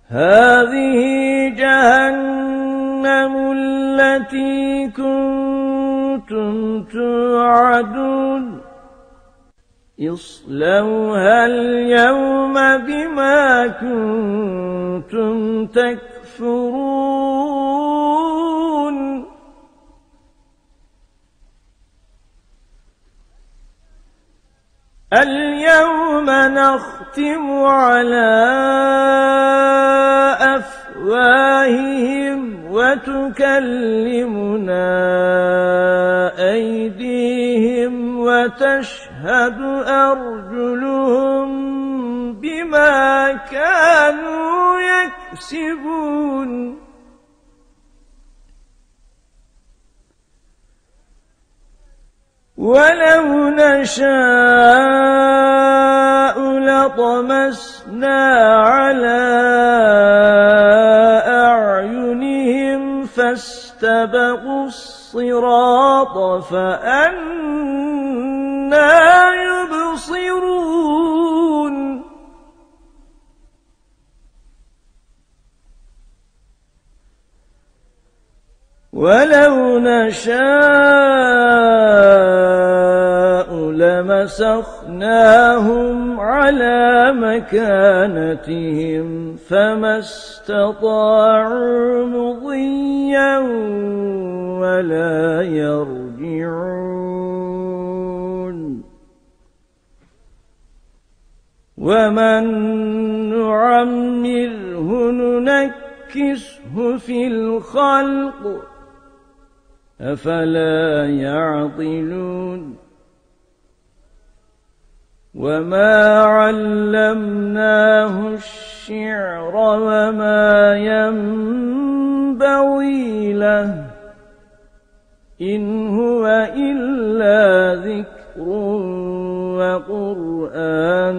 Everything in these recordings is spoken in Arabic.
هذه جهنم التي كنتم توعدون اصلوها اليوم بما كنتم تكفرون اليوم نختم على أفواههم وتكلمنا أيديهم وتشهد أرجلهم بما كانوا يكسبون ولو نشاء لطمسنا على أعينهم فاستبقوا الصراط فأنى يبصرون ولو نشاء لمسخناهم على مكانتهم فما استطاعوا مضيا ولا يرجعون ومن نعمره ننكسه في الخلق أفلا يعقلون وما علمناه الشعر وما ينبغي له إن هو إلا ذكر وقرآن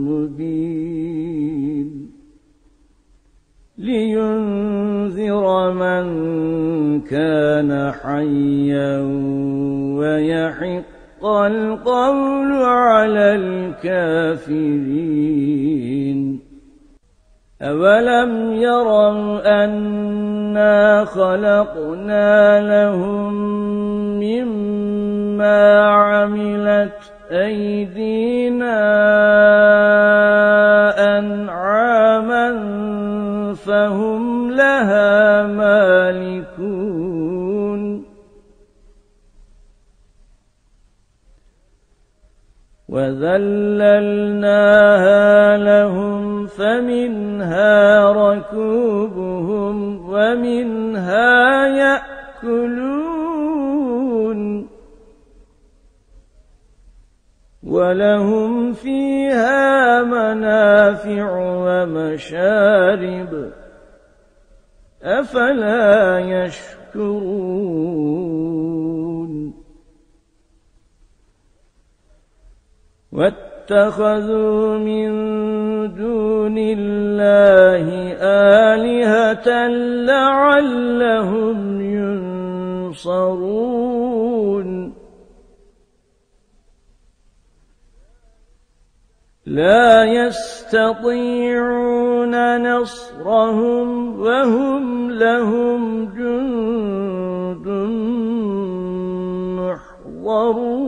مبين لينذر من كان حيا ويحق القول على الكافرين أولم يروا أنا خلقنا لهم مما عملت أيدينا أنعاما فهم لها مالكون وذللناها لهم فمنها ركوبهم ومنها يأكلون ولهم فيها منافع ومشارب أفلا يشكرون واتخذوا من دون الله آلهة لعلهم ينصرون لا يستطيعون نصرهم وهم لهم جند محضرون